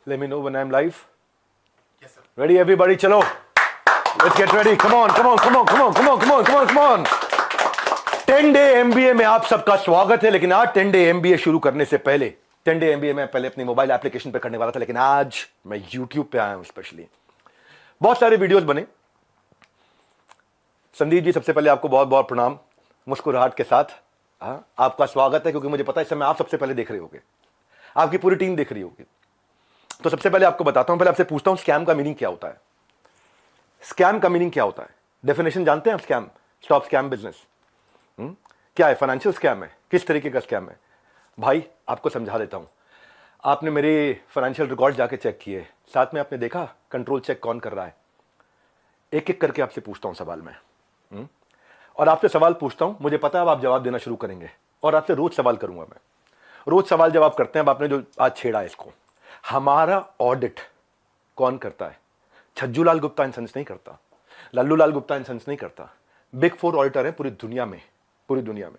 Let me know when I'm live. Yes, sir. Ready, everybody? Chalo. Let's get ready. Come on, come on, come on, come on, come on, come on, come on, come on. 10-day MBA में आप सबका स्वागत है। लेकिन आज 10-day MBA शुरू करने से पहले 10-day MBA में पहले अपनी मोबाइल एप्लीकेशन पे करने वाला था, लेकिन आज मैं YouTube पे आया हूं। स्पेशली बहुत सारे वीडियोस बने। संदीप जी, सबसे पहले आपको बहुत बहुत प्रणाम, मुस्कुराहट के साथ। आपका स्वागत है, क्योंकि मुझे पता है इस समय आप सबसे पहले देख रहे होगे, आपकी पूरी टीम देख रही होगी। तो सबसे पहले आपको बताता हूं, पहले आपसे पूछता हूं स्कैम का मीनिंग क्या होता है। स्कैम का मीनिंग क्या होता है? डेफिनेशन जानते हैं आप? स्कैम, स्टॉप स्कैम बिजनेस क्या है? फाइनेंशियल स्कैम है? किस तरीके का स्कैम है? भाई आपको समझा देता हूं। आपने मेरे फाइनेंशियल रिकॉर्ड जाके चेक किए, साथ में आपने देखा कंट्रोल चेक कौन कर रहा है। एक एक करके आपसे पूछता हूं सवाल में, और आपसे सवाल पूछता हूं। मुझे पता है अब आप जवाब देना शुरू करेंगे, और आपसे रोज सवाल करूंगा मैं। रोज सवाल जवाब करते हैं। अब आपने जो आज छेड़ा है इसको, हमारा ऑडिट कौन करता है? छज्जू लाल गुप्ता एंड सन्स नहीं करता, लल्लू लाल गुप्ता एंड सन्स नहीं करता। बिग 4 ऑडिटर है पूरी दुनिया में। पूरी दुनिया में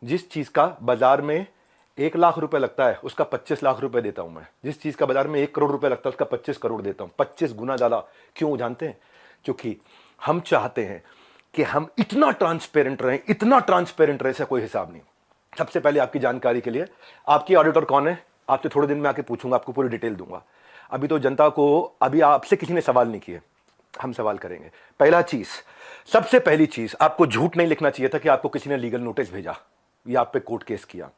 जिस चीज का बाजार में 1 लाख रुपए लगता है, उसका 25 लाख रुपए देता हूं मैं। जिस चीज का बाजार में 1 करोड़ रुपए लगता है, उसका 25 करोड़ देता हूं। 25 गुना ज्यादा। क्यों जानते हैं? क्योंकि हम चाहते हैं कि हम इतना ट्रांसपेरेंट रहें, इतना ट्रांसपेरेंट रहे, इसका कोई हिसाब नहीं। सबसे पहले आपकी जानकारी के लिए, आपकी ऑडिटर कौन है? आपसे थोड़े दिन में आके पूछूंगा, आपको पूरी डिटेल दूंगा। अभी तो जनता को, अभी आपसे किसी ने सवाल नहीं किए, हम सवाल करेंगे। पहला चीज, सबसे पहली चीज, आपको झूठ नहीं लिखना चाहिए था कि आपको किसी ने लीगल नोटिस भेजा या आप पे कोर्ट केस किया।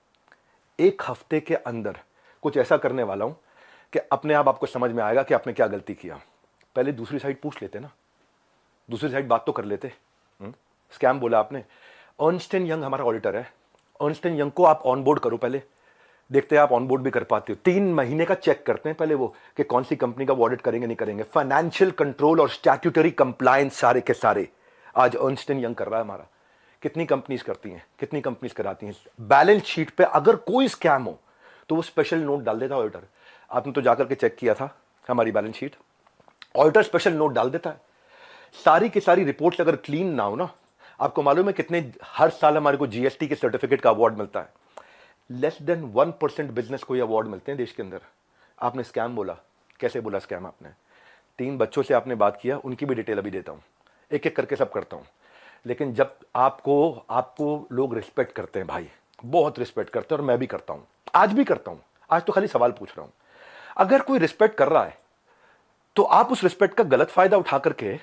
1 हफ्ते के अंदर कुछ ऐसा करने वाला हूं कि अपने आप आपको समझ में आएगा कि आपने क्या गलती किया। पहले दूसरी साइड पूछ लेते ना, दूसरी साइड बात तो कर लेते। स्कैम बोला आपने। अर्नस्ट एंड यंग हमारा ऑडिटर है। अर्नस्ट एंड यंग को आप ऑनबोर्ड करो, पहले देखते हैं आप ऑनबोर्ड भी कर पाते हो। 3 महीने का चेक करते हैं पहले वो, कि कौन सी कंपनी का वो ऑडिट करेंगे नहीं करेंगे। फाइनेंशियल कंट्रोल और स्टैट्यूटरी कंप्लायंस सारे के सारे आज अर्नस्ट एंड यंग कर रहा है हमारा। कितनी कंपनीज करती हैं, कितनी कंपनीज कराती हैं। बैलेंस शीट पे अगर कोई स्कैम हो तो वो स्पेशल नोट डाल देता है ऑडिटर। आपने तो जाकर के चेक किया था हमारी balance sheet, auditor special note डाल देता है। सारी की सारी रिपोर्ट्स अगर क्लीन ना हो ना, आपको मालूम है कितने हर साल हमारे को जीएसटी के सर्टिफिकेट का अवार्ड मिलता है? लेस देन 1% बिजनेस को ये अवार्ड मिलते हैं देश के अंदर। आपने स्कैम बोला, कैसे बोला स्कैम आपने? 3 बच्चों से आपने बात किया, उनकी भी डिटेल अभी देता हूं, एक एक करके सब करता हूं। लेकिन जब आपको लोग रिस्पेक्ट करते हैं भाई, बहुत रिस्पेक्ट करते हैं, और मैं भी करता हूं, आज भी करता हूं। आज तो खाली सवाल पूछ रहा हूं। अगर कोई रिस्पेक्ट कर रहा है तो आप उस रिस्पेक्ट का गलत फायदा उठा करके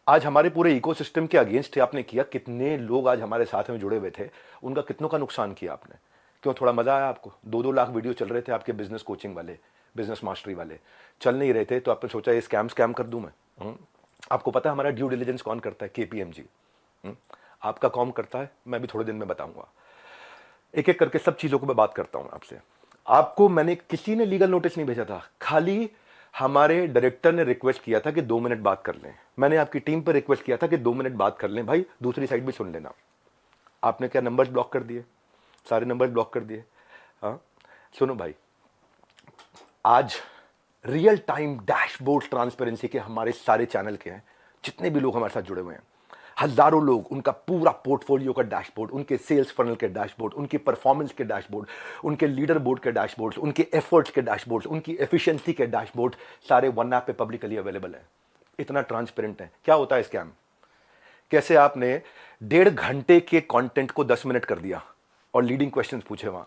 आज हमारे पूरे इकोसिस्टम के अगेंस्ट आपने किया। कितने लोग आज हमारे साथ में जुड़े हुए थे, उनका कितनों का नुकसान किया आपने। क्यों? थोड़ा मजा आया आपको? 2-2 लाख वीडियो चल रहे थे आपके बिजनेस कोचिंग वाले, बिजनेस मास्टरी वाले, चल नहीं रहे थे, तो आपने सोचा ये स्कैम कर दूं मैं। आपको पता है हमारा ड्यू डिलिजेंस कौन करता है? KPMG। आपका कौन करता है? मैं भी थोड़े दिन में बताऊंगा। एक एक करके सब चीजों को मैं बात करता हूं आपसे। आपको मैंने, किसी ने लीगल नोटिस नहीं भेजा था, खाली हमारे डायरेक्टर ने रिक्वेस्ट किया था कि 2 मिनट बात कर लें। मैंने आपकी टीम पर रिक्वेस्ट किया था कि 2 मिनट बात कर लें भाई, दूसरी साइड भी सुन लेना। आपने क्या नंबर्स ब्लॉक कर दिए? सारे नंबर्स ब्लॉक कर दिए। हाँ, सुनो भाई, आज रियल टाइम डैशबोर्ड ट्रांसपेरेंसी के हमारे सारे चैनल के हैं, जितने भी लोग हमारे साथ जुड़े हुए हैं, हजारों लोग, उनका पूरा पोर्टफोलियो का डैशबोर्ड, उनके सेल्स फनल के डैशबोर्ड, उनकी परफॉर्मेंस के डैशबोर्ड, उनके लीडर बोर्ड के डैशबोर्ड, उनके एफर्ट्स के डैशबोर्ड, उनकी एफिशिएंसी के डैशबोर्ड, सारे वन ऐप पे पब्लिकली अवेलेबल है। इतना ट्रांसपेरेंट है। क्या होता है स्कैम? कैसे आपने 1.5 घंटे के कंटेंट को 10 मिनट कर दिया और लीडिंग क्वेश्चंस पूछे वहां।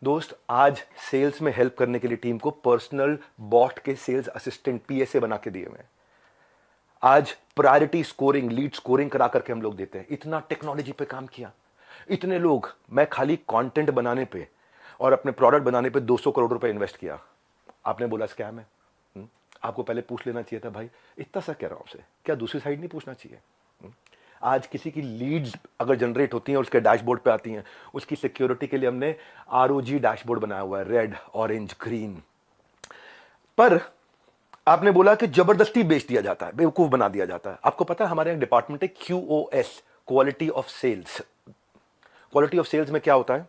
दोस्त, आज सेल्स में हेल्प करने के लिए टीम को पर्सनल बॉट के सेल्स असिस्टेंट PSA बना के दिए हुए हैं। आज प्रायोरिटी स्कोरिंग, लीड स्कोरिंग करा करके हम लोग देते हैं। इतना टेक्नोलॉजी पे काम किया, इतने लोग। मैं खाली कंटेंट बनाने पे और अपने प्रोडक्ट बनाने पे 200 करोड़ रुपए इन्वेस्ट किया। आपने बोला स्कैम है। आपको पहले पूछ लेना चाहिए था भाई। इतना सा कह रहा हूं आपसे, क्या दूसरी साइड नहीं पूछना चाहिए? आज किसी की लीड्स अगर जनरेट होती हैं और उसके डैशबोर्ड पे आती हैं, उसकी सिक्योरिटी के लिए हमने ROG डैशबोर्ड बनाया हुआ है, रेड, ऑरेंज, ग्रीन। पर आपने बोला कि जबरदस्ती बेच दिया जाता है, बेवकूफ बना दिया जाता है। आपको पता है हमारे एक डिपार्टमेंट है QoS, quality of sales. Quality of sales में क्या होता है?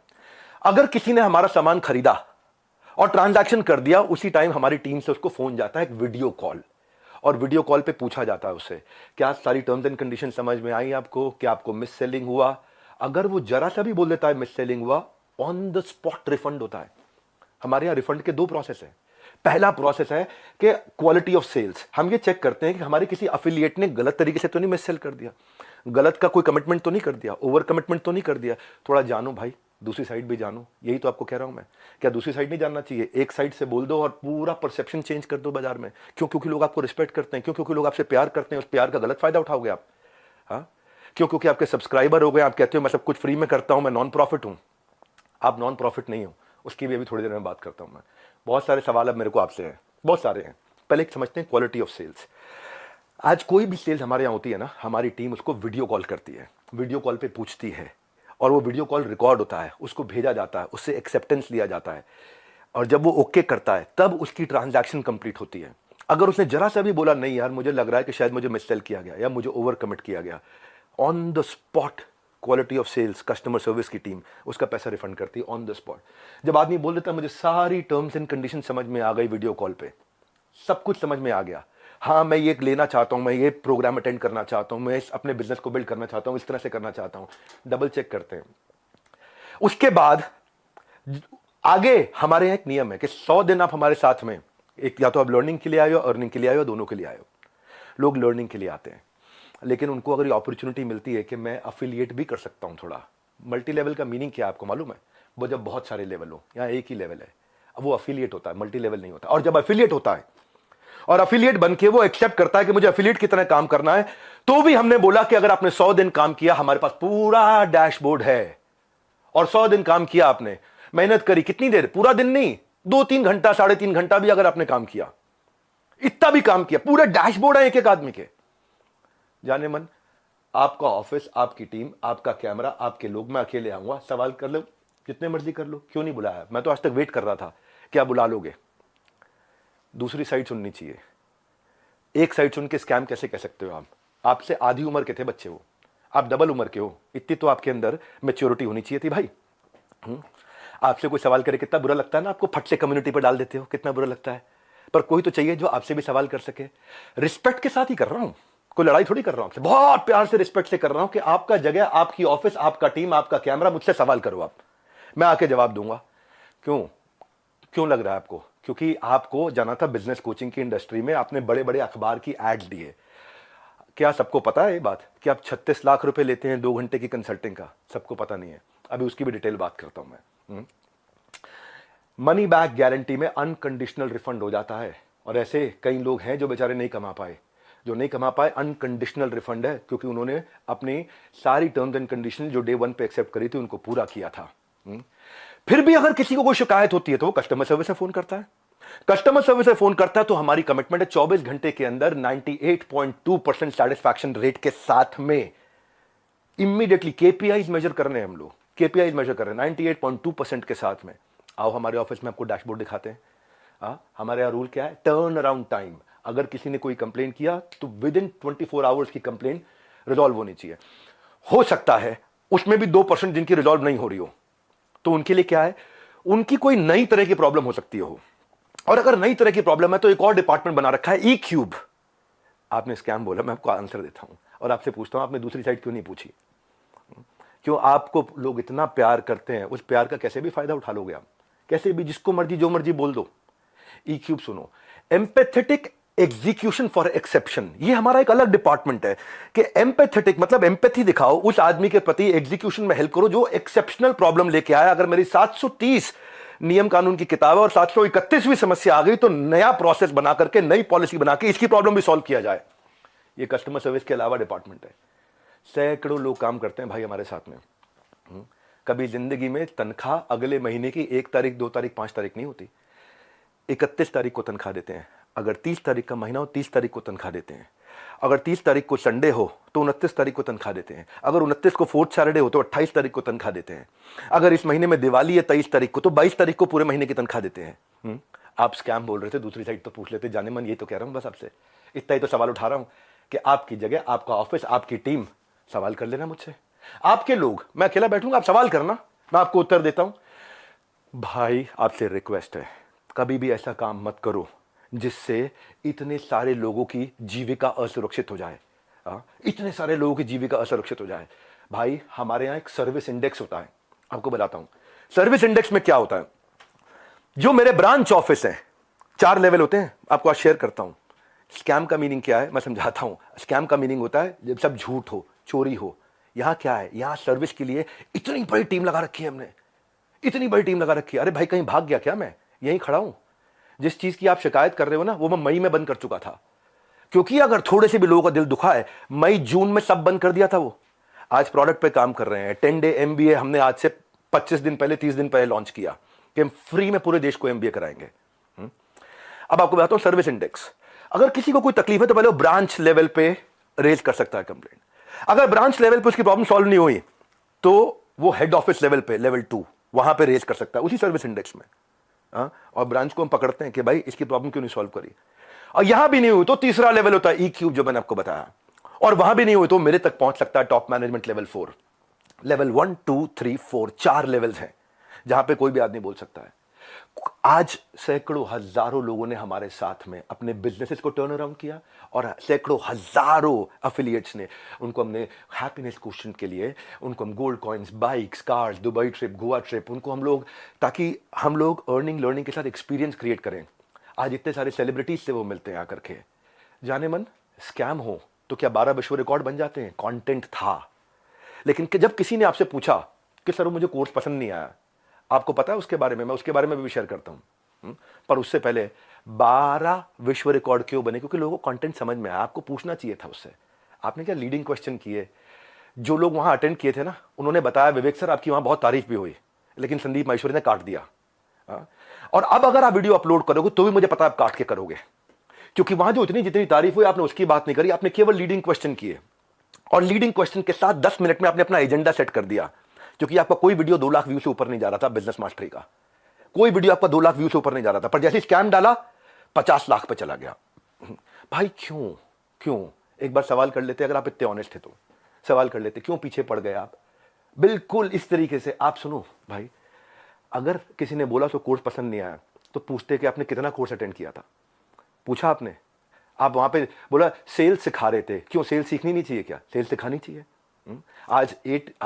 अगर किसी ने हमारा सामान खरीदा और ट्रांजैक्शन कर दिया, उसी टाइम हमारी टीम से उसको फोन जाता है, एक वीडियो कॉल, और वीडियो कॉल पे पूछा जाता है उससे, क्या सारी टर्म्स एंड कंडीशन समझ में आई आपको? क्या आपको मिस सेलिंग हुआ? अगर वो जरा सा भी बोल देता है मिस सेलिंग हुआ, ऑन द स्पॉट रिफंड होता है। हमारे यहां रिफंड के 2 प्रोसेस है। पहला प्रोसेस है कि क्वालिटी ऑफ सेल्स। हम ये चेक करते हैं कि हमारे किसी अफिलिएट ने गलत तरीके से तो नहीं मिस सेल कर दिया, गलत का कोई कमिटमेंट तो नहीं कर दिया, ओवर कमिटमेंट तो नहीं कर दिया। थोड़ा जानो भाई, दूसरी साइड भी जानो, यही तो आपको कह रहा हूं मैं। क्या दूसरी साइड नहीं जानना चाहिए? एक साइड से बोल दो और पूरा परसेप्शन चेंज कर दो बाजार में। क्यों? क्योंकि लोग आपको रिस्पेक्ट करते हैं। क्यों? क्योंकि लोग आपसे प्यार करते हैं। उस प्यार का गलत फायदा उठाओगे आप? हाँ, क्यों? क्योंकि आपके सब्सक्राइबर हो गए, आप कहते हो मैं सब कुछ फ्री में करता हूं, मैं नॉन प्रॉफिट हूं। आप नॉन प्रॉफिट नहीं हो, उसकी भी अभी थोड़ी देर में बात करता हूं मैं। बहुत सारे सवाल अब मेरे को आपसे हैं, बहुत सारे हैं। पहले एक समझते हैं क्वालिटी ऑफ सेल्स। आज कोई भी सेल्स हमारे यहाँ होती है ना, हमारी टीम उसको वीडियो कॉल करती है, वीडियो कॉल पे पूछती है, और वो वीडियो कॉल रिकॉर्ड होता है, उसको भेजा जाता है, उससे एक्सेप्टेंस लिया जाता है, और जब वो ओके करता है तब उसकी ट्रांजैक्शन कंप्लीट होती है। अगर उसने जरा सा भी बोला नहीं यार मुझे लग रहा है कि शायद मुझे मिससेल किया गया या मुझे ओवर कमिट किया गया, on the spot quality of sales customer service की टीम उसका पैसा रिफंड करती है ऑन द स्पॉट। जब आदमी बोल देता है मुझे सारी टर्म्स एंड कंडीशन समझ में आ गई वीडियो कॉल पे, सब कुछ समझ में आ गया, हाँ मैं ये लेना चाहता हूं, मैं ये प्रोग्राम अटेंड करना चाहता हूं, मैं अपने बिजनेस को बिल्ड करना चाहता हूं, इस तरह से करना चाहता हूं, डबल चेक करते हैं। उसके बाद आगे हमारे यहाँ एक नियम है कि 100 दिन आप हमारे साथ में, एक या तो आप लर्निंग के लिए आए हो, अर्निंग के लिए आए हो, दोनों के लिए आए हो। लोग लर्निंग के लिए आते हैं, लेकिन उनको अगर ये अपॉर्चुनिटी मिलती है कि मैं अफिलिएट भी कर सकता हूं थोड़ा। मल्टी लेवल का मीनिंग क्या है आपको मालूम है? वो जब बहुत सारे लेवल हो, यहाँ एक ही लेवल है, अब वो अफिलिएट होता है, मल्टी लेवल नहीं होता। और जब अफिलिएट होता है और अफिलिएट बनके वो एक्सेप्ट करता है कि मुझे अफिलिएट की तरह काम करना है, तो भी हमने बोला कि अगर आपने 100 दिन काम किया, हमारे पास पूरा डैशबोर्ड है, और 100 दिन काम किया आपने, मेहनत करी, कितनी देर? पूरा दिन नहीं, 2-3 घंटा, 3.5 घंटा भी अगर आपने काम किया, इतना भी काम किया, पूरे डैशबोर्ड है एक एक आदमी के। जाने मन, आपका ऑफिस, आपकी टीम, आपका कैमरा, आपके लोग, मैं अकेले आऊंगा, सवाल कर लो जितने मर्जी कर लो, क्यों नहीं बुलाया? मैं तो आज तक वेट कर रहा था, क्या बुला लोगे? दूसरी साइड सुननी चाहिए। एक साइड सुन के स्कैम कैसे कह सकते हो आप? आपसे आधी उम्र के थे बच्चे वो, आप डबल उम्र के हो, इतनी तो आपके अंदर मैच्योरिटी होनी चाहिए थी भाई। आपसे कोई सवाल करे कितना बुरा लगता है ना, आपको फट से कम्युनिटी पर डाल देते हो, कितना बुरा लगता है। पर कोई तो चाहिए जो आपसे भी सवाल कर सके। रिस्पेक्ट के साथ ही कर रहा हूं, कोई लड़ाई थोड़ी कर रहा हूं आपसे, बहुत प्यार से रिस्पेक्ट से कर रहा हूं कि आपका जगह, आपकी ऑफिस, आपका टीम, आपका कैमरा, मुझसे सवाल करो आप, मैं आके जवाब दूंगा। क्यों? क्यों लग रहा है आपको? क्योंकि आपको जाना था बिजनेस कोचिंग की इंडस्ट्री में, आपने बड़े बड़े अखबार की एड्स दिए। क्या सबको पता है ये बात कि आप 36 लाख रुपए लेते हैं 2 घंटे की कंसल्टिंग का? सबको पता नहीं है, अभी उसकी भी डिटेल बात करता हूं मैं। मनी बैक गारंटी में अनकंडीशनल रिफंड हो जाता है, और ऐसे कई लोग हैं जो बेचारे नहीं कमा पाए, जो नहीं कमा पाए, अनकंडीशनल रिफंड है, क्योंकि उन्होंने अपनी सारी टर्म्स एंड कंडीशन जो डे 1 पे एक्सेप्ट करी थी उनको पूरा किया था। फिर भी अगर किसी को कोई शिकायत होती है तो वो कस्टमर सर्विस में फोन करता है। कस्टमर सर्विस में फोन करता है तो हमारी कमिटमेंट है 24 घंटे के अंदर 98.2% सेटिस्फैक्शन रेट के साथ में इमीडिएटली केपीआईज मेजर कर रहे हैं हम लोग, केपीआईज मेजर कर रहे हैं 98.2% के साथ में। आओ हमारे ऑफिस में आपको डैशबोर्ड दिखाते हैं। हमारे यहाँ रूल क्या है? Turn around time. अगर किसी ने कोई कंप्लेन किया तो विद इन 24 आवर्स की कंप्लेन रिजॉल्व होनी चाहिए। हो सकता है उसमें भी 2% जिनकी रिजॉल्व नहीं हो रही हो, तो उनके लिए क्या है, उनकी कोई नई तरह की प्रॉब्लम हो सकती हो, और अगर नई तरह की प्रॉब्लम है तो एक और डिपार्टमेंट बना रखा है, ई क्यूब। आपने स्कैम बोला, मैं आपको आंसर देता हूं और आपसे पूछता हूं आपने दूसरी साइड क्यों नहीं पूछी? क्यों? आपको लोग इतना प्यार करते हैं, उस प्यार का कैसे भी फायदा उठा लोगे आप, कैसे भी, जिसको मर्जी जो मर्जी बोल दो। ई क्यूब सुनो, एम्पैथेटिक एग्जीक्यूशन फॉर एक्सेप्शन, ये हमारा एक अलग डिपार्टमेंट है कि एम्पैथेटिक मतलब एम्पैथी दिखाओ उस आदमी के प्रति, एग्जीक्यूशन में हेल्प करो जो एक्सेप्शनल प्रॉब्लम लेके आया। अगर मेरी 730 नियम कानून की किताब है और 731वीं समस्या आ गई तो नया प्रोसेस बना करके, नई पॉलिसी बना के इसकी प्रॉब्लम भी सॉल्व किया जाए। ये कस्टमर सर्विस के अलावा डिपार्टमेंट है। सैकड़ों लोग काम करते हैं भाई हमारे साथ में। कभी जिंदगी में तनख्वाह अगले महीने की 1 तारीख, 2 तारीख, 5 तारीख नहीं होती, 31 तारीख को तनख्वाह देते हैं। अगर 30 तारीख का महीना हो 30 तारीख को तनख्वाह देते हैं। अगर 30 तारीख को संडे हो तो 29 तारीख को तनख्वाह देते हैं। अगर 29 को फोर्थ सैटरडे हो तो 28 तारीख को तनख्वाह देते हैं। अगर इस महीने में दिवाली है 23 तारीख को तो 22 तारीख को पूरे महीने की तनख्वाह देते हैं। आप स्कैम बोल रहे थे, दूसरी साइड तो पूछ लेते। जाने मन ये तो कह रहा हूं बस आपसे, इतना ही तो सवाल उठा रहा हूं कि आपकी जगह, आपका ऑफिस, आपकी टीम, सवाल कर लेना मुझसे। आपके लोग, मैं अकेला बैठूंगा, आप सवाल करना, मैं आपको उत्तर देता हूं। भाई आपसे रिक्वेस्ट है, कभी भी ऐसा काम मत करो जिससे इतने सारे लोगों की जीविका असुरक्षित हो जाए। इतने सारे लोगों की जीविका असुरक्षित हो जाए। भाई हमारे यहां एक सर्विस इंडेक्स होता है, आपको बताता हूं। सर्विस इंडेक्स में क्या होता है, जो मेरे ब्रांच ऑफिस है 4 लेवल होते हैं, आपको आज शेयर करता हूं। स्कैम का मीनिंग क्या है मैं समझाता हूं। स्कैम का मीनिंग होता है जब सब झूठ हो, चोरी हो। यहां क्या है, यहां सर्विस के लिए इतनी बड़ी टीम लगा रखी है हमने, इतनी बड़ी टीम लगा रखी है। अरे भाई कहीं भाग गया क्या, मैं यहीं खड़ा हूं। जिस चीज की आप शिकायत कर रहे हो ना, वो मैं मई में बंद कर चुका था, क्योंकि अगर थोड़े से भी लोगों का दिल दुखा है, मई जून में सब बंद कर दिया था। वो आज प्रोडक्ट पे काम कर रहे हैं। 10 डे एमबीए हमने आज से 25 दिन पहले, 30 दिन पहले लॉन्च किया कि हम फ्री में पूरे देश को एमबीए कराएंगे। अब आपको बताता हूं सर्विस इंडेक्स। अगर किसी को कोई तकलीफ है तो पहले वो ब्रांच लेवल पे रेज कर सकता है कंप्लेंट। अगर ब्रांच लेवल पे उसकी प्रॉब्लम सॉल्व नहीं हुई तो वो हेड ऑफिस लेवल पे, लेवल 2, वहां पे रेज कर सकता है उसी सर्विस इंडेक्स में। और ब्रांच को हम पकड़ते हैं कि भाई इसकी प्रॉब्लम क्यों नहीं सॉल्व करी। और यहां भी नहीं हुई तो तीसरा लेवल होता है ई क्यूब, जो मैंने आपको बताया। और वहां भी नहीं हुई तो मेरे तक पहुंच सकता है top management level 4। Level 1 2 3 4 4 levels हैं जहां पे कोई भी आदमी बोल सकता है। आज सैकड़ों हजारों लोगों ने हमारे साथ में अपने बिजनेसेस को टर्न अराउंड किया, और सैकड़ों हजारों एफिलिएट्स ने, उनको हमने हैप्पीनेस क्वेश्चन के लिए, उनको हम gold coins, bikes, cars, Dubai trip, Goa trip, उनको हम लोग, ताकि हम लोग अर्निंग लर्निंग के साथ एक्सपीरियंस क्रिएट करें। आज इतने सारे सेलिब्रिटीज से वो मिलते हैं आकर के। जाने मन स्कैम हो तो क्या 12 विश्व रिकॉर्ड बन जाते हैं? कंटेंट था। लेकिन जब किसी ने आपसे पूछा कि सर मुझे कोर्स पसंद नहीं आया, आपको पता है उसके बारे में, मैं उसके बारे में भी शेयर करता हूं। पर उससे पहले 12 विश्व रिकॉर्ड क्यों बने? क्योंकि लोगों को कंटेंट समझ में आया। आपको पूछना चाहिए था उससे। आपने क्या लीडिंग क्वेश्चन किए? जो लोग वहां अटेंड किए थे ना, उन्होंने बताया विवेक सर आपकी वहां बहुत तारीफ भी हुई, लेकिन संदीप माहेश्वरी ने काट दिया। और अब अगर आप वीडियो अपलोड करोगे तो भी मुझे पता है आप काट के करोगे, क्योंकि वहां जो इतनी जितनी तारीफ हुई आपने उसकी बात नहीं करी, आपने केवल लीडिंग क्वेश्चन किए। और लीडिंग क्वेश्चन के साथ 10 मिनट में आपने अपना एजेंडा सेट कर दिया, क्योंकि आपका कोई वीडियो 2 लाख व्यू से ऊपर नहीं जा रहा था। बिजनेस मास्टरी का कोई वीडियो आपका 2 लाख व्यू से ऊपर नहीं जा रहा था, पर जैसे स्कैम डाला 50 लाख पे चला गया। भाई क्यों? क्यों? एक बार सवाल कर लेते, अगर आप इतने ऑनेस्ट थे तो सवाल कर लेते, क्यों पीछे पड़ गए आप? बिल्कुल इस तरीके से आप सुनो भाई, अगर किसी ने बोला तो कोर्स पसंद नहीं आया तो पूछते कि आपने कितना कोर्स अटेंड किया था। पूछा आपने? आप वहां पे बोला सेल्स सिखा रहे थे, क्यों? सेल्स सीखनी नहीं चाहिए क्या? सेल्स सिखानी चाहिए। आज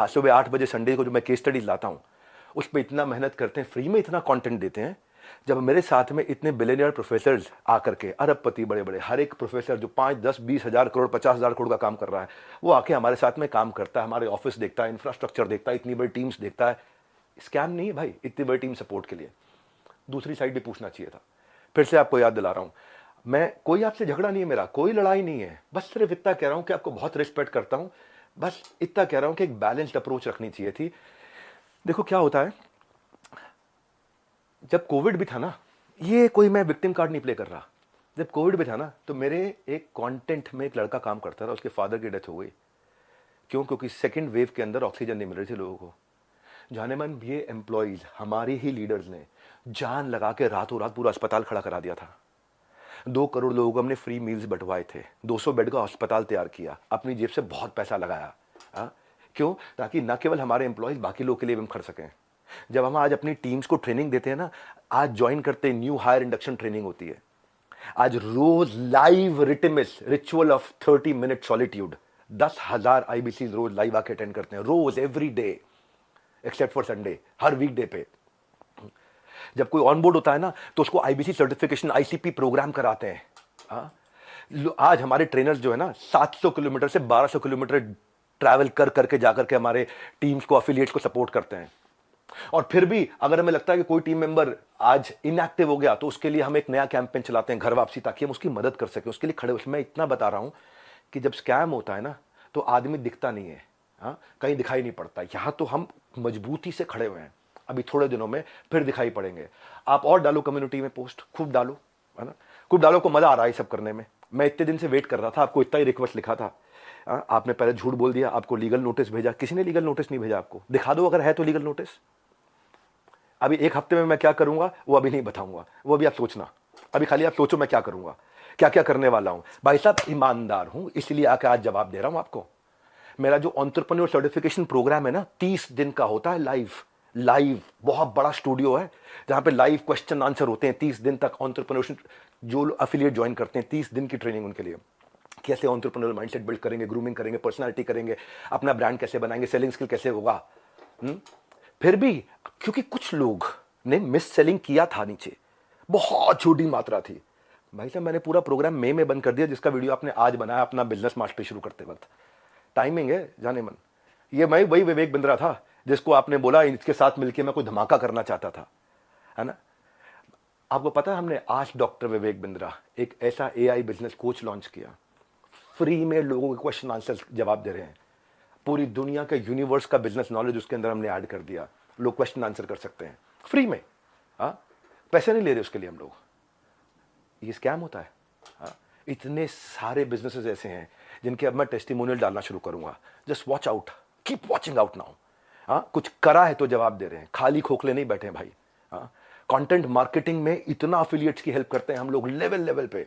सुबह 8 बजे संडे को जो मैं केस स्टडीज लाता हूं, उस पर इतना मेहनत करते हैं, फ्री में इतना कंटेंट देते हैं। जब मेरे साथ में इतने बिलियनियर प्रोफेसर्स आकर के, अरबपति बड़े बड़े, हर एक प्रोफेसर जो 5 10 20 हजार करोड़ 50 हजार करोड़ का काम कर रहा है, वो आके हमारे साथ में काम करता है, हमारे ऑफिस देखता है, इंफ्रास्ट्रक्चर देखता है, इतनी बड़ी टीम्स देखता है। स्कैम नहीं है भाई, इतनी बड़ी टीम सपोर्ट के लिए। दूसरी साइड भी पूछना चाहिए था। फिर से आपको याद दिला रहा हूं, मैं कोई आपसे झगड़ा नहीं है, मेरा कोई लड़ाई नहीं है, बस सिर्फ इतना कह रहा हूं कि आपको बहुत रिस्पेक्ट करता हूं, बस इतना कह रहा हूं कि एक बैलेंस्ड अप्रोच रखनी चाहिए थी। देखो क्या होता है, जब कोविड भी था ना, ये कोई मैं विक्टिम कार्ड नहीं प्ले कर रहा, जब कोविड भी था ना, तो मेरे एक कंटेंट में एक लड़का काम करता था, उसके फादर की डेथ हो गई। क्यों? क्योंकि सेकेंड वेव के अंदर ऑक्सीजन नहीं मिल रही थी लोगों को। जाने मन ये एम्प्लॉइज, हमारे ही लीडर्स ने जान लगा के रातों रात पूरा अस्पताल खड़ा करा दिया था। 2 करोड़ लोगों को हमने फ्री मील्स बंटवाए थे, 200 बेड का अस्पताल तैयार किया, अपनी जेब से बहुत पैसा लगाया। क्यों? ताकि न केवल हमारे एम्प्लॉइज, बाकी लोगों के लिए भी हम खड़ सकें। जब हम आज अपनी टीम्स को ट्रेनिंग देते हैं ना, आज ज्वाइन करते न्यू हायर इंडक्शन ट्रेनिंग होती है, आज रोज लाइव रिटिमिस ritual of 30 minute solitude, 10,000 IBC रोज लाइव आके अटेंड करते हैं, रोज, every day except for Sunday, हर वीकडे पे। जब कोई ऑनबोर्ड होता है ना, तो उसको आईबीसी सर्टिफिकेशन, आईसीपी प्रोग्राम कराते हैं। आज हमारे ट्रेनर्स जो है ना, 700 किलोमीटर से 1200 किलोमीटर ट्रैवल कर करके जाकर के हमारे टीम्स को, एफिलिएट्स को सपोर्ट करते हैं। और फिर भी अगर हमें लगता है कि कोई टीम मेंबर आज इनएक्टिव हो गया, तो उसके लिए हम एक नया कैंपेन चलाते हैं, घर वापसी, ताकि हम उसकी मदद कर सकें, उसके लिए खड़े। उसमें इतना बता रहा हूं कि जब स्कैम होता है ना, तो आदमी दिखता नहीं है, कहीं दिखाई नहीं पड़ता। यहां तो हम मजबूती से खड़े हुए हैं, अभी थोड़े दिनों में फिर दिखाई पड़ेंगे। आप और डालो कम्युनिटी में पोस्ट, खूब डालो, है ना, खूब डालो, को मजा आ रहा है सब करने में। मैं इतने दिन से वेट कर रहा था, आपको इतना ही रिक्वेस्ट लिखा था, आपने पहले झूठ बोल दिया, आपको लीगल नोटिस भेजा। किसी ने लीगल नोटिस नहीं भेजा आपको, दिखा दो अगर है तो लीगल नोटिस। अभी 1 हफ्ते में मैं क्या करूंगा वो अभी नहीं बताऊंगा, वो अभी आप सोचना, अभी खाली आप सोचो मैं क्या करूंगा, क्या क्या करने वाला हूं। भाई साहब ईमानदार हूं, इसलिए आके आज जवाब दे रहा हूं आपको। मेरा जो एंटरप्रेन्योर सर्टिफिकेशन प्रोग्राम है ना, 30 दिन का होता है, लाइव बहुत बड़ा स्टूडियो है जहां पे लाइव क्वेश्चन आंसर होते हैं 30 दिन तक। एंटरप्रेन्योरशिप जो एफिलिएट ज्वाइन करते हैं, 30 दिन की ट्रेनिंग उनके लिए, कैसे एंटरप्रेन्योर माइंडसेट बिल्ड करेंगे, ग्रूमिंग करेंगे, पर्सनालिटी करेंगे, अपना ब्रांड कैसे बनाएंगे, सेलिंग स्किल कैसे होगा। फिर भी क्योंकि कुछ लोग ने मिस सेलिंग किया था नीचे, बहुत छोटी मात्रा थी। भाई साहब मैंने पूरा प्रोग्राम मई में बंद कर दिया, जिसका वीडियो आपने आज बनाया अपना बिजनेस मास्टरी शुरू करते वक्त। टाइमिंग है जाने मन। ये मैं वही विवेक बिंद्रा था जिसको आपने बोला इसके साथ मिलकर मैं कोई धमाका करना चाहता था, है ना। आपको पता है हमने आज डॉक्टर विवेक बिंद्रा एक ऐसा एआई बिजनेस कोच लॉन्च किया, फ्री में लोगों के क्वेश्चन आंसर जवाब दे रहे हैं। पूरी दुनिया के यूनिवर्स का बिजनेस नॉलेज उसके अंदर हमने ऐड कर दिया, लोग क्वेश्चन आंसर कर सकते हैं फ्री में। हाँ, पैसे नहीं ले रहे उसके लिए हम लोग। ये स्कैम होता है। हाँ, इतने सारे बिजनेसेस ऐसे हैं जिनके अब मैं टेस्टिमोनियल डालना शुरू करूंगा। Just watch out, keep watching out now. हाँ, कुछ करा है तो जवाब दे रहे हैं, खाली खोखले नहीं बैठे हैं भाई। हाँ, कंटेंट मार्केटिंग में इतना अफिलिएट्स की हेल्प करते हैं हम लोग लेवल लेवल पे।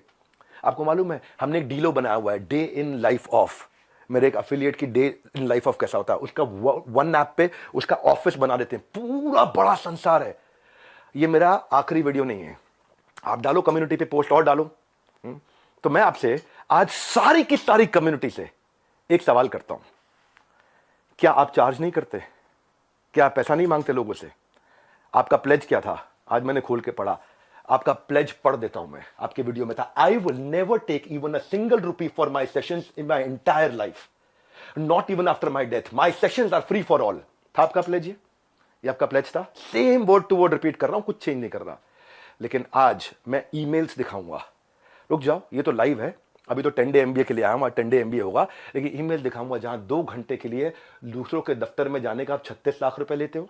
आपको मालूम है हमने एक डीलो बनाया हुआ है, डे इन लाइफ ऑफ। मेरे एक अफिलिएट की डे इन लाइफ ऑफ कैसा होता है, उसका वन ऐप पे उसका ऑफिस बना देते हैं, पूरा बड़ा संसार है। ये मेरा आखिरी वीडियो नहीं है, आप डालो कम्युनिटी पे पोस्ट और डालो। तो मैं आपसे आज सारी की सारी कम्युनिटी से एक सवाल करता हूं, क्या आप चार्ज नहीं करते? क्या आप पैसा नहीं मांगते लोगों से? आपका प्लेज क्या था? आज मैंने खोल के पढ़ा, आपका प्लेज पढ़ देता हूं मैं। आपके वीडियो में था, I will never take even a single rupee for my sessions in my entire life, not even after my death, my sessions are free for all. था आपका प्लेज? ये आपका प्लेज था। Same word to word repeat कर रहा हूं, कुछ change नहीं कर रहा। लेकिन आज मैं ईमेल्स दिखाऊंगा। रुक जाओ, ये तो लाइव है, अभी तो 10 डे एमबीए के लिए आया हूं, 10 डे एमबीए होगा। लेकिन ईमेल दिखाऊंगा जहां 2 घंटे के लिए दूसरों के दफ्तर में जाने का आप 36 लाख रुपए लेते हो,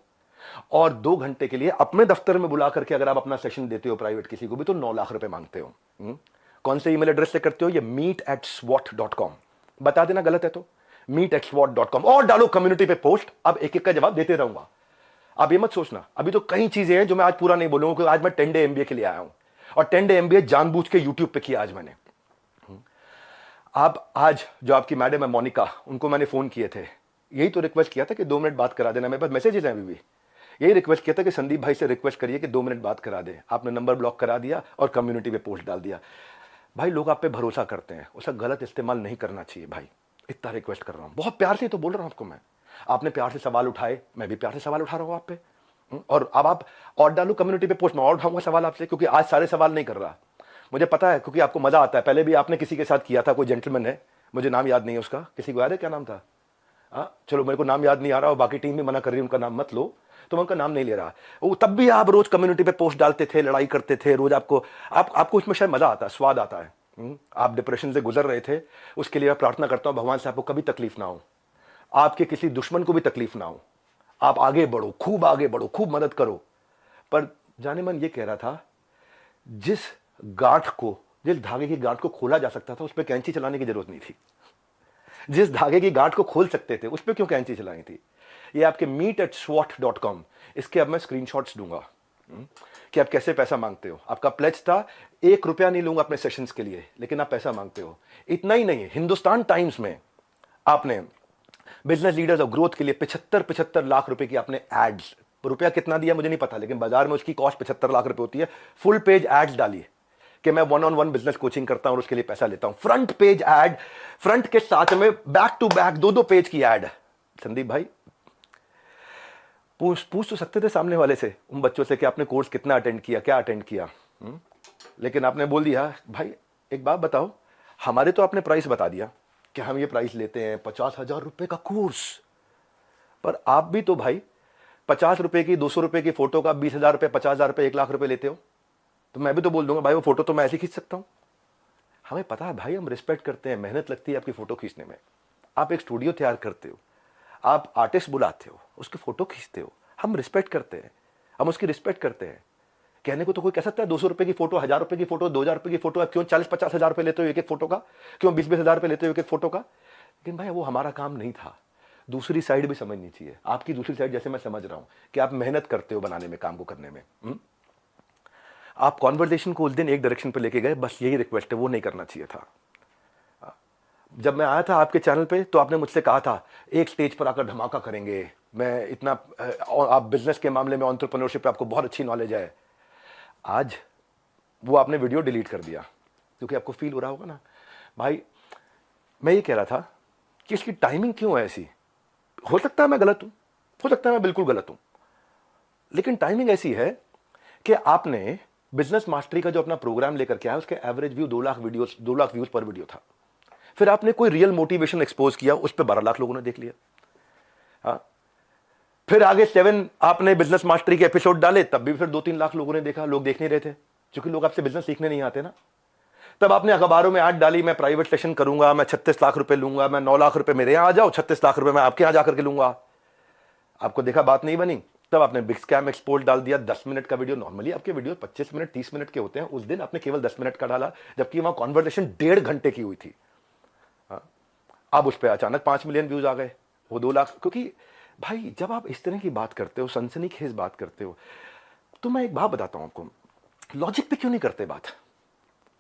और 2 घंटे के लिए अपने दफ्तर में बुला करके अगर आप अपना सेशन देते हो प्राइवेट किसी को भी तो 9 लाख रुपए मांगते हो। कौन से ईमेल एड्रेस से करते हो? ये meet@swat.com। बता देना गलत है तो meet@swat.com, और डालो कम्युनिटी पे पोस्ट। अब एक एक का जवाब देते रहूंगा। आप ये मत सोचना, अभी तो कई चीजें हैं जो मैं आज पूरा नहीं बोलूंगा, क्योंकि आज मैं 10 डे एमबीए के लिए आया हूं, और 10 डे एमबीए जानबूझ के यूट्यूब पे किया आज मैंने। आप आज जो आपकी मैडम है मोनिका, उनको मैंने फोन किए थे, यही तो रिक्वेस्ट किया था कि 2 मिनट बात करा देना। मेरे पास मैसेजेस हैं अभी भी, यही रिक्वेस्ट किया था कि संदीप भाई से रिक्वेस्ट करिए कि 2 मिनट बात करा दें। आपने नंबर ब्लॉक करा दिया और कम्युनिटी पे पोस्ट डाल दिया। भाई लोग आप पे भरोसा करते हैं, उसका गलत इस्तेमाल नहीं करना चाहिए भाई। इतना रिक्वेस्ट कर रहा हूं, बहुत प्यार से तो बोल रहा हूं आपको मैं। आपने प्यार से सवाल उठाए, मैं भी प्यार से सवाल उठा रहा हूं आप पे। और अब आप और डालो कम्युनिटी पे पोस्ट, मैं और उठाऊंगा सवाल आपसे, क्योंकि आज सारे सवाल नहीं कर रहा। मुझे पता है, क्योंकि आपको मजा आता है। पहले भी आपने किसी के साथ किया था, कोई जेंटलमैन है, मुझे नाम याद नहीं है उसका, किसी को याद है क्या नाम था? चलो मेरे को नाम याद नहीं आ रहा, और बाकी टीम भी मना कर रही है उनका नाम मत लो, तो मैं उनका नाम नहीं ले रहा। वो तब भी आप रोज कम्युनिटी पे पोस्ट डालते थे, लड़ाई करते थे रोज। आपको उसमें शायद मजा आता है, स्वाद आता है। आप डिप्रेशन से गुजर रहे थे, उसके लिए मैं प्रार्थना करता हूं भगवान से आपको कभी तकलीफ ना हो, आपके किसी दुश्मन को भी तकलीफ ना हो। आप आगे बढ़ो, खूब आगे बढ़ो, खूब मदद करो। पर जाने मन ये कह रहा था, जिस धागे की गांठ को खोला जा सकता था उस पर कैंची चलाने की जरूरत नहीं थी। जिस धागे की गांठ को खोल सकते थे उस पर क्यों कैंची चलाई थी? ये आपके meet@swat.com, इसके अब मैं स्क्रीनशॉट्स दूंगा कि आप कैसे पैसा मांगते हो। आपका प्लेज था 1 रुपया नहीं लूंगा अपने सेशंस के लिए, लेकिन आप पैसा मांगते हो। इतना ही नहीं, हिंदुस्तान टाइम्स में आपने बिजनेस लीडर्स ऑफ ग्रोथ के लिए 75 लाख रुपए की आपने एड्स, रुपया कितना दिया मुझे नहीं पता, लेकिन बाजार में उसकी कॉस्ट 75 लाख रुपए होती है। फुल पेज एड्स डाली कि मैं 1-on-1 बिजनेस कोचिंग करता हूं और उसके लिए पैसा लेता हूं। फ्रंट पेज एड, फ्रंट के साथ में बैक टू बैक 2-2 पेज की एड। संदीप भाई पूछ तो सकते थे सामने वाले से, उन बच्चों से कि आपने कोर्स कितना अटेंड किया, क्या अटेंड किया। लेकिन आपने बोल दिया भाई एक बात बताओ, हमारे तो आपने प्राइस बता दिया कि हम ये प्राइस लेते हैं 50,000 रुपए का कोर्स, पर आप भी तो भाई 50 रुपए की, 200 रुपए की फोटो का 20,000 रुपए, 50,000 रुपए, 1 लाख रुपए लेते हो। तो मैं भी तो बोल दूंगा भाई वो फोटो तो मैं ऐसे खींच सकता हूं। हमें पता है भाई, हम रिस्पेक्ट करते हैं, मेहनत लगती है आपकी फोटो खींचने में। आप एक स्टूडियो तैयार करते हो, आप आर्टिस्ट बुलाते हो, उसकी फोटो खींचते हो, हम रिस्पेक्ट करते हैं, हम उसकी रिस्पेक्ट करते हैं। कहने को तो कोई कह सकता है 200 रुपए की फोटो, 1000 रुपए की फोटो, 2000 रुपए की फोटो, आप क्यों 40-50 हजार रुपए लेते हो एक एक फोटो का, क्यों 20-20 हजार रुपए लेते हो एक एक फोटो का? लेकिन भाई वो हमारा काम नहीं था। दूसरी साइड भी समझनी चाहिए, आपकी दूसरी साइड जैसे मैं समझ रहा हूं कि आप मेहनत करते हो बनाने में, काम को करने में। आप कॉन्वर्सेशन को उस दिन एक डायरेक्शन पे लेके गए, बस यही रिक्वेस्ट है, वो नहीं करना चाहिए था। जब मैं आया था आपके चैनल पे तो आपने मुझसे कहा था एक स्टेज पर आकर धमाका करेंगे, मैं इतना, आप बिजनेस के मामले में, एंटरप्रेन्योरशिप पे आपको बहुत अच्छी नॉलेज है। आज वो आपने वीडियो डिलीट कर दिया, क्योंकि आपको फील हो रहा होगा ना भाई। मैं ये कह रहा था कि इसकी टाइमिंग क्यों है ऐसी। हो सकता है मैं गलत हूं, हो सकता है मैं बिल्कुल गलत हूं, लेकिन टाइमिंग ऐसी है कि आपने बिजनेस मास्टरी का जो अपना प्रोग्राम लेकर के आया, उसके एवरेज व्यू 2 लाख व्यूज पर वीडियो था। फिर आपने कोई रियल मोटिवेशन एक्सपोज किया, उस पर 12 लाख लोगों ने देख लिया। हाँ, फिर आगे 7 आपने बिजनेस मास्टरी के एपिसोड डाले, तब भी फिर 2-3 लाख लोगों ने देखा। लोग देख नहीं रहे थे, क्योंकि लोग आपसे बिजनेस सीखने नहीं आते ना। तब आपने अखबारों में ऐड डाली, मैं प्राइवेट सेशन करूंगा, मैं 36 लाख रुपए लूंगा, मैं 9 लाख रुपए मेरे यहां आ जाओ, 36 लाख रुपए मैं आपके यहां जाकर के लूंगा। आपको देखा बात नहीं बनी, तब आपने बिग स्कैम एक्सपोर्ट डाल दिया। 10 मिनट का वीडियो, नॉर्मली आपके वीडियो 25 मिनट 30 मिनट के होते हैं, उस दिन आपने केवल 10 मिनट का डाला, जबकि वहां कॉन्वर्सेशन 1.5 घंटे की हुई थी। अब उस पर अचानक 5 मिलियन व्यूज आ गए, वो 2 लाख। क्योंकि भाई जब आप इस तरह की बात करते हो, सनसनीखेज बात करते हो, तो मैं एक बात बताता हूं आपको, लॉजिक पे क्यों नहीं करते बात।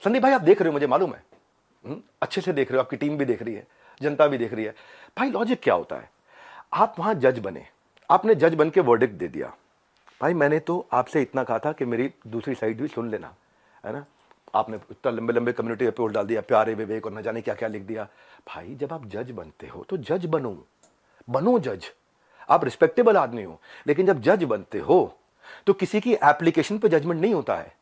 संदीप भाई आप देख रहे हो, मुझे मालूम है, अच्छे से देख रहे हो, आपकी टीम भी देख रही है, जनता भी देख रही है। भाई लॉजिक क्या होता है, आप वहां जज बने, आपने जज बन के वर्डिक्ट दे दिया। भाई मैंने तो आपसे इतना कहा था कि मेरी दूसरी साइड भी सुन लेना, है ना। आपने इतना लंबे लंबे कम्युनिटी रिपोर्ट डाल दिया, प्यारे विवेक और न जाने क्या क्या लिख दिया। भाई जब आप जज बनते हो तो जज बनो जज। आप रिस्पेक्टेबल आदमी हो, लेकिन जब जज बनते हो तो किसी की एप्लीकेशन पे जजमेंट नहीं होता है।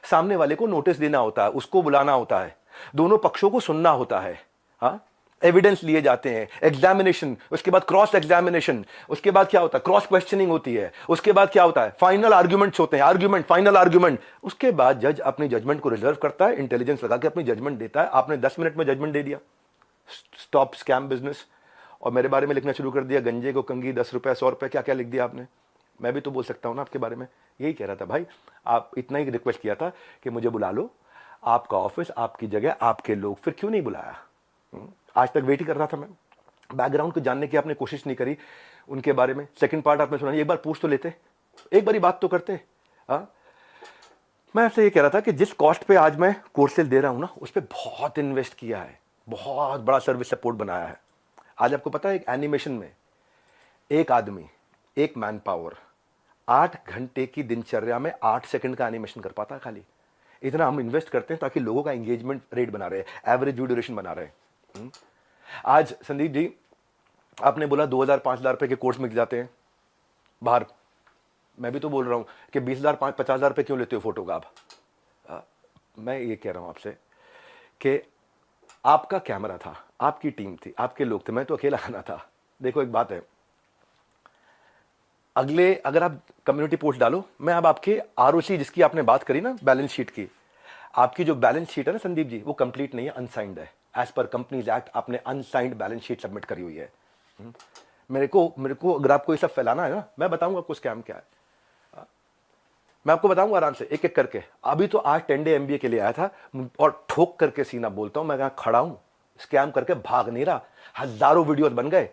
सामने वाले को नोटिस देना होता है, उसको बुलाना होता है, दोनों पक्षों को सुनना होता है। हाँ, एविडेंस लिए जाते हैं, एग्जामिनेशन, उसके बाद क्रॉस एग्जामिनेशन, उसके बाद क्या होता है, क्रॉस क्वेश्चनिंग होती है, उसके बाद क्या होता है, फाइनल आर्ग्यूमेंट्स होते हैं, आर्ग्यूमेंट, फाइनल आर्ग्यूमेंट। उसके बाद जज अपनी जजमेंट को रिजर्व करता है, इंटेलिजेंस लगा के अपनी जजमेंट देता है। आपने 10 मिनट में जजमेंट दे दिया, स्टॉप स्कैम बिजनेस, और मेरे बारे में लिखना शुरू कर दिया, गंजे को कंगी 10 रुपए 100 रुपए, क्या क्या लिख दिया आपने। मैं भी तो बोल सकता हूं ना आपके बारे में, यही कह रहा था भाई। आप इतना ही रिक्वेस्ट किया था कि मुझे बुला लो, आपका ऑफिस, आपकी जगह, आपके लोग, फिर क्यों नहीं बुलाया। आज तक वेट ही कर रहा था मैं, बैकग्राउंड को जानने की आपने कोशिश नहीं करी उनके बारे में। सेकंड पार्ट आपने सुना, एक बार पूछ तो लेते, एक बारी बात तो करते। मैं आपसे ये कह रहा था कि जिस कॉस्ट पे आज मैं कोर्सेज दे रहा हूं ना, उस पर बहुत इन्वेस्ट किया है, बहुत बड़ा सर्विस सपोर्ट बनाया है। आज आपको पता है, एक एनिमेशन में एक आदमी, एक मैन पावर 8 घंटे की दिनचर्या में 8 सेकंड का एनिमेशन कर पाता है खाली। इतना हम इन्वेस्ट करते हैं ताकि लोगों का एंगेजमेंट रेट बना रहे, एवरेज व्यू ड्यूरेशन बना रहे। आज संदीप जी आपने बोला 2,000-5,000 रुपए के कोर्स मिल जाते हैं बाहर। मैं भी तो बोल रहा हूं कि 20,000-50,000 रुपए क्यों लेते हो फोटो का आप। मैं ये कह रहा हूं आपसे कि आपका कैमरा था, आपकी टीम थी, आपके लोग थे, मैं तो अकेला आना था। देखो एक बात है, अगले अगर आप कम्युनिटी पोस्ट डालो, मैं अब आपके आरओसी जिसकी आपने बात करी ना, बैलेंस शीट की, आपकी जो बैलेंस शीट है ना संदीप जी, वो कंप्लीट नहीं है, अनसाइंड है। एज पर कंपनीज एक्ट आपने अनसाइंड बैलेंस शीट सबमिट करी हुई है। मेरे को अगर आपको ये सब फैलाना है ना, मैं बताऊंगा आपको स्कैम क्या है, मैं आपको बताऊंगा आराम से एक एक करके। अभी तो आज 10 डे MBA के लिए आया था, और ठोक करके सीना बोलता हूं, मैं यहां खड़ा हूं, स्कैम करके भाग नहीं रहा। हजारों वीडियोस बन गए,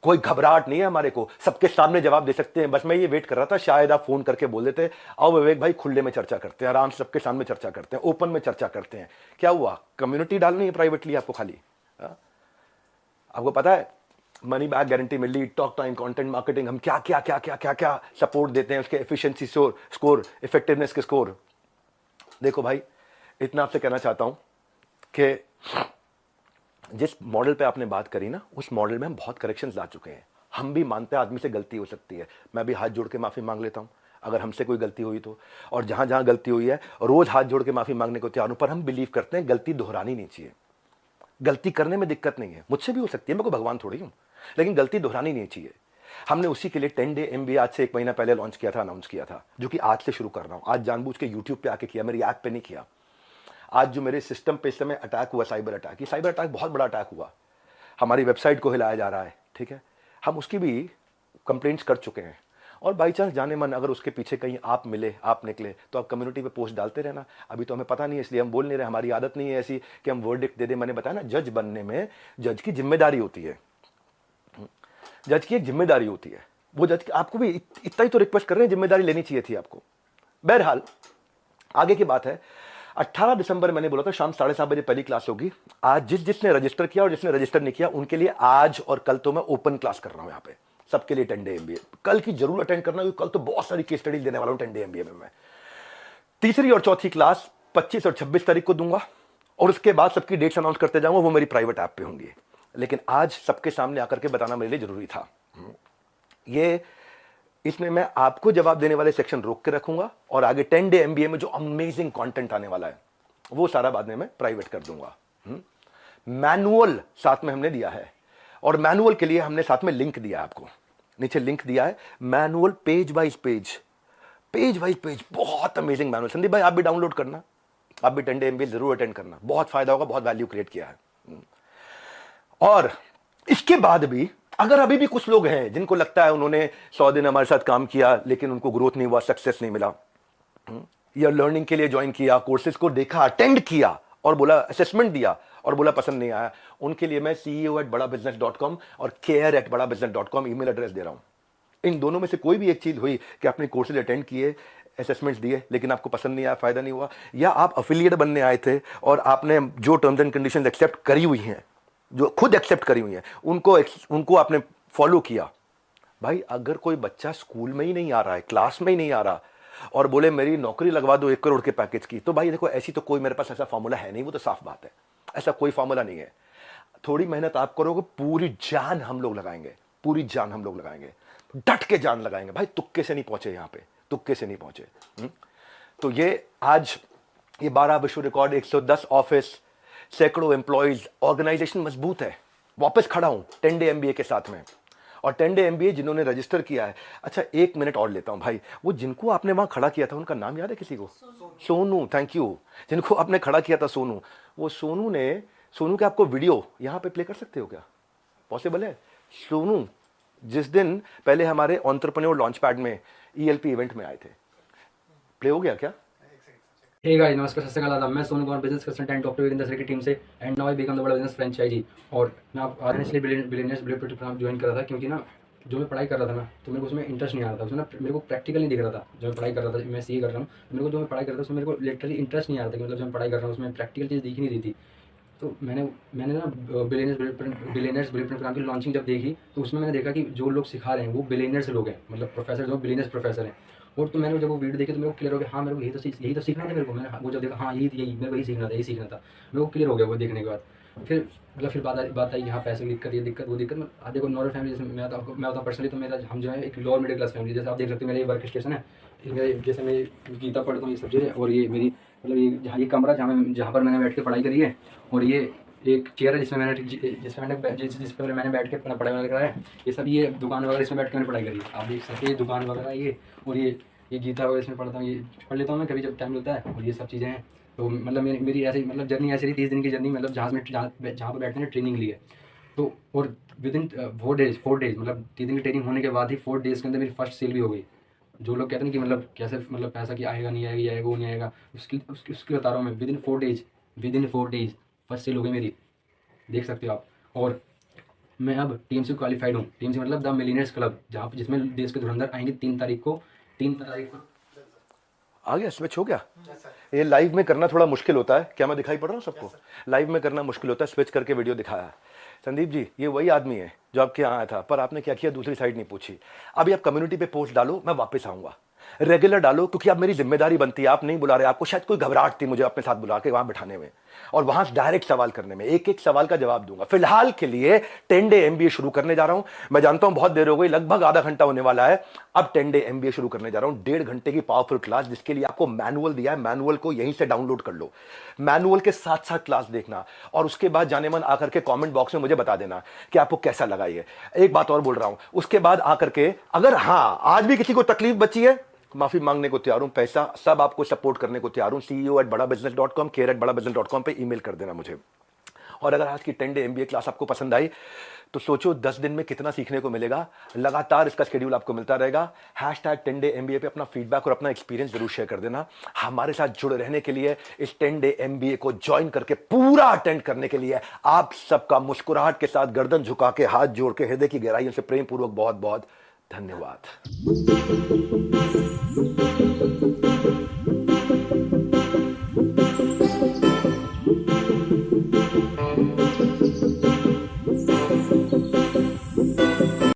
कोई घबराहट नहीं है हमारे को, सबके सामने जवाब दे सकते हैं। बस मैं ये वेट कर रहा था, शायद आप फोन करके बोल देते, आओ विवेक भाई खुले में चर्चा करते हैं, आराम से सबके सामने चर्चा करते हैं, ओपन में चर्चा करते हैं। क्या हुआ, कम्युनिटी डालनी है प्राइवेटली आपको खाली। आपको पता है मनी बैक गारंटी मिल रही, टॉक टाइम, कंटेंट मार्केटिंग, हम क्या क्या क्या क्या क्या क्या सपोर्ट देते हैं, उसके एफिशिएंसी स्कोर, इफेक्टिवनेस के स्कोर। देखो भाई इतना आपसे कहना चाहता हूं कि जिस मॉडल पे आपने बात करी ना, उस मॉडल में हम बहुत करेक्शंस ला चुके हैं। हम भी मानते हैं आदमी से गलती हो सकती है, मैं भी हाथ जोड़ के माफी मांग लेता हूं अगर हमसे कोई गलती हुई तो। और जहां जहां गलती हुई है रोज हाथ जोड़ के माफी मांगने को तैयार हूं, पर हम बिलीव करते हैं गलती दोहरानी नहीं चाहिए। गलती करने में दिक्कत नहीं है, मुझसे भी हो सकती है, मैं कोई भगवान थोड़ी हूं, लेकिन गलती दोहरानी नहीं चाहिए। हमने उसी के लिए 10 डे MBA आज से 1 महीना पहले लॉन्च किया था, अनाउंस किया था, जो कि आज से शुरू कर रहा हूं। आज जानबूझ के यूट्यूब पे आके किया, मेरी ऐप पे नहीं किया। आज जो मेरे सिस्टम पे इस समय अटैक हुआ, साइबर अटैक, ये साइबर अटैक बहुत बड़ा अटैक हुआ, हमारी वेबसाइट को हिलाया जा रहा है, ठीक है, हम उसकी भी कंप्लेंट्स कर चुके हैं। और बाई चांस जाने मन अगर उसके पीछे कहीं आप मिले, आप निकले, तो आप कम्युनिटी पे पोस्ट डालते रहना। अभी तो हमें पता नहीं है, इसलिए हम बोल नहीं रहे, हमारी आदत नहीं है ऐसी कि हम वर्डिक्ट दे दें। मैंने बताया ना, जज बनने में जज की जिम्मेदारी होती है, जज की एक जिम्मेदारी होती है। वो जज आपको भी इतना ही तो रिक्वेस्ट कर रहे हैं, जिम्मेदारी लेनी चाहिए थी आपको। बहरहाल आगे की बात है, 18 दिसंबर मैंने बोला था शाम 7:30 बजे पहली क्लास होगी। आज जिसने रजिस्टर किया और जिसने रजिस्टर नहीं किया उनके लिए आज और कल तो मैं ओपन क्लास कर रहा हूं यहाँ पे, सबके लिए 10 डे MBA। कल की जरूर अटेंड करना, क्योंकि कल तो बहुत सारी केस स्टडीज देने वाला हूं 10 डे MBA में। मैं तीसरी और चौथी क्लास 25 और 26 तारीख को दूंगा, और उसके बाद सबकी डेट्स अनाउंस करते जाऊंगा, वो मेरी प्राइवेट ऐप पे होंगी। लेकिन आज सबके सामने आकर के बताना मेरे लिए जरूरी था। ये इसमें मैं आपको जवाब देने वाले सेक्शन रोक के रखूंगा और आगे 10 डे MBA में जो अमेजिंग कंटेंट आने वाला है वो सारा बाद में मैं प्राइवेट कर दूंगा। मैनुअल साथ में हमने दिया है और मैनुअल के लिए हमने साथ में लिंक दिया है, आपको नीचे लिंक दिया है। मैनुअल पेज वाइज पेज, बहुत अमेजिंग मैनुअल। संदीप भाई आप भी डाउनलोड करना, आप भी 10 डे MBA जरूर अटेंड करना, बहुत फायदा होगा, बहुत वैल्यू क्रिएट किया है। और इसके बाद भी अगर अभी भी कुछ लोग हैं जिनको लगता है उन्होंने 100 दिन हमारे साथ काम किया लेकिन उनको ग्रोथ नहीं हुआ, सक्सेस नहीं मिला, या लर्निंग के लिए ज्वाइन किया, कोर्सेज को देखा, अटेंड किया और बोला, असेसमेंट दिया और बोला पसंद नहीं आया, उनके लिए मैं ceo@badabusiness.com और care@badabusiness.com ईमेल एड्रेस दे रहा हूं। इन दोनों में से कोई भी एक चीज हुई कि आपने कोर्सेज अटेंड किए, असेसमेंट्स दिए लेकिन आपको पसंद नहीं आया, फायदा नहीं हुआ, या आप अफिलिएट बनने आए थे और आपने जो टर्म्स एंड कंडीशंस एक्सेप्ट करी हुई हैं, जो खुद एक्सेप्ट करी हुई हैं, उनको आपने फॉलो किया। भाई अगर कोई बच्चा स्कूल में ही नहीं आ रहा है, क्लास में ही नहीं आ रहा और बोले मेरी नौकरी लगवा दो 1 करोड़ के पैकेज की, तो भाई देखो ऐसी तो कोई मेरे पास ऐसा फॉर्मूला है नहीं, वो तो साफ बात है, ऐसा कोई फॉर्मूला नहीं है। थोड़ी मेहनत आप करोगे, पूरी जान हम लोग लगाएंगे, पूरी जान हम लोग लगाएंगे, डट के जान लगाएंगे भाई, तुक्के से नहीं पहुंचे यहां पे, तुक्के से नहीं पहुंचे। तो ये आज ये 12 विश्व रिकॉर्ड, 110 ऑफिस, सैकड़ों एम्प्लॉइज, ऑर्गेनाइजेशन मजबूत है, वापस खड़ा हूं 10 डे MBA के साथ में। और 10 डे MBA जिन्होंने रजिस्टर किया है, अच्छा 1 मिनट और लेता हूं भाई, वो जिनको आपने वहां खड़ा किया था उनका नाम याद है किसी को? Sonu, thank you. जिनको आपने खड़ा किया था सोनू, वो सोनू के आपको वीडियो यहां पे प्ले कर सकते हो क्या? पॉसिबल है? सोनू जिस दिन पहले हमारे एंटरप्रेन्योर लॉन्च पैड में ELP इवेंट में आए थे, प्ले हो गया क्या? हे गाइस, नमस्कार, सत श्री अकाल, मैं Sonu Kumar, business consultant doctor Virendra sir की टीम से, and now I become the बड़ा बिजनेस फ्रेंचाइजी। और मैं आप आज इसलिए बिलियनियर्स ब्लूप्रिंट प्रोग्राम ज्वाइन कर रहा था क्योंकि ना जो मैं पढ़ाई कर रहा था ना, तो मेरे को उसमें इंटरेस्ट नहीं आ रहा था, उसमें ना मेरे को प्रैक्टिकल नहीं दिख रहा था। जो मैं पढ़ाई कर रहा था, मैं CA कर रहा हूँ, मेरे को जो मैं पढ़ाई कर रहा था उसमें मेरे को लिटरली इंटरेस्ट नहीं आ रहा था कि मतलब जो मैं पढ़ाई कर रहा हूँ उसमें प्रैक्टिकल चीज़ दिख नहीं रही थी। तो मैंने ना बिलियनियर्स ब्लूप्रिंट प्रोग्राम की लॉन्चिंग जब देखी तो उसमें मैंने देखा कि जो लोग सिखा रहे हैं वो बिलियनियर्स लोग हैं, मतलब प्रोफेसर जो बिलियनियर्स प्रोफेसर हैं। और तो मैंने जब वो वीडियो देखी तो मेरे को क्लियर हो गया, हाँ मेरे को यही तो सीखना था मेरे को। मैंने वो जब देखा, हाँ यही मेरे को यही सीखना था, मेरे को क्लियर हो गया वो देखने के बाद। फिर बात आई यहाँ पैसे की दिक्कत, ये दिक्कत वो दिक्कत। आप देखो नॉर्मल फैमिली, जैसे मैं बताऊँ पर्सनली, तो मेरा हम जो है एक लोअर मिडिल क्लास फैमिली, जैसे आप देख सकते हो मेरा ये वर्क स्टेशन है, जैसे मैं गीता पढ़ता हूँ ये सब चीज़ें, और ये मेरी मतलब ये कमरा जहाँ पर मैंने बैठ के पढ़ाई करी है, और ये एक चेयर है जिस पर मैंने बैठ के अपना पढ़ाई वगैरह करा है। ये सब ये दुकान वगैरह इसमें बैठ के मैंने पढ़ाई करी है, आप देख सकते हैं, ये दुकान वगैरह ये, और ये गीता वगैरह इसमें पढ़ता हूँ, ये पढ़ लेता हूँ मैं कभी जब टाइम मिलता है, और ये सब चीज़ें हैं। तो मतलब मेरी ऐसी मतलब जर्नी ऐसी रही 30 दिन की जर्नी, मतलब जहाँ पर बैठने ट्रेनिंग ली है। तो और विदिन 4 डेज मतलब 3 दिन की ट्रेनिंग होने के बाद ही 4 डेज़ के अंदर मेरी फर्स्ट सेल भी हो गई। जो लोग कहते हैं कि मतलब कैसे मतलब पैसा कि आएगा नहीं आएगा, ये आएगा वो नहीं आएगा, उसकी बता रहा हूँ मैं। विदिन 4 डेज फर्स्ट सेल हो गई मेरी, देख सकते हो आप। और मैं अब टीम से क्वालिफाइड हूँ, टीम से मतलब द मिलियनेयर्स क्लब, जहाँ जिसमें देश के धुरंधर आएंगे 3 तारीख को। आ गया, स्विच हो गया। ये लाइव में करना थोड़ा मुश्किल होता है, क्या मैं दिखाई पड़ रहा हूँ सबको? लाइव में करना मुश्किल होता है, स्विच करके वीडियो दिखाया। संदीप जी ये वही आदमी है जो आपके यहाँ आया था, पर आपने क्या किया, दूसरी साइड नहीं पूछी। अभी आप कम्युनिटी पे पोस्ट डालो, मैं वापस आऊंगा, रेगुलर डालो, क्योंकि अब मेरी जिम्मेदारी बनती है। आप नहीं बुला रहे, आपको शायद कोई घबराहट थी मुझे अपने साथ बुला के वहां बिठाने में और वहां डायरेक्ट सवाल करने में। एक एक सवाल का जवाब दूंगा। फिलहाल के लिए 10 डे MBA शुरू करने जा रहा हूं। मैं जानता हूं बहुत देर हो गई, लगभग आधा घंटा होने वाला है। अब 10 डे MBA शुरू करने जा रहा हूं, 1.5 घंटे की पावरफुल क्लास, जिसके लिए आपको मैनुअल दिया है। मैनुअल को यहीं से डाउनलोड कर लो, मैनुअल के साथ साथ क्लास देखना, और उसके बाद जाने मन आकर के कमेंट बॉक्स में मुझे बता देना कि आपको कैसा लगा। ये एक बात और बोल रहा हूं, उसके बाद आकर के अगर हाँ आज भी किसी को तकलीफ बची है, माफी मांगने को तैयार हूं, पैसा सब आपको सपोर्ट करने को तैयार हूं। ceo@badabusiness.com, care@badabusiness.com पे ईमेल कर देना मुझे। और अगर आज की 10 डे MBA क्लास आपको पसंद आई तो सोचो 10 दिन में कितना सीखने को मिलेगा। लगातार इसका शेड्यूल आपको मिलता रहेगा। #10 डे MBA पे अपना फीडबैक और अपना एक्सपीरियंस जरूर शेयर कर देना। हमारे साथ जुड़े रहने के लिए, इस 10 डे MBA को ज्वाइन करके पूरा अटेंड करने के लिए आप सबका मुस्कुराहट के साथ, गर्दन झुका के, हाथ जोड़ के, हृदय की गहराइयों से प्रेम पूर्वक बहुत बहुत धन्यवाद।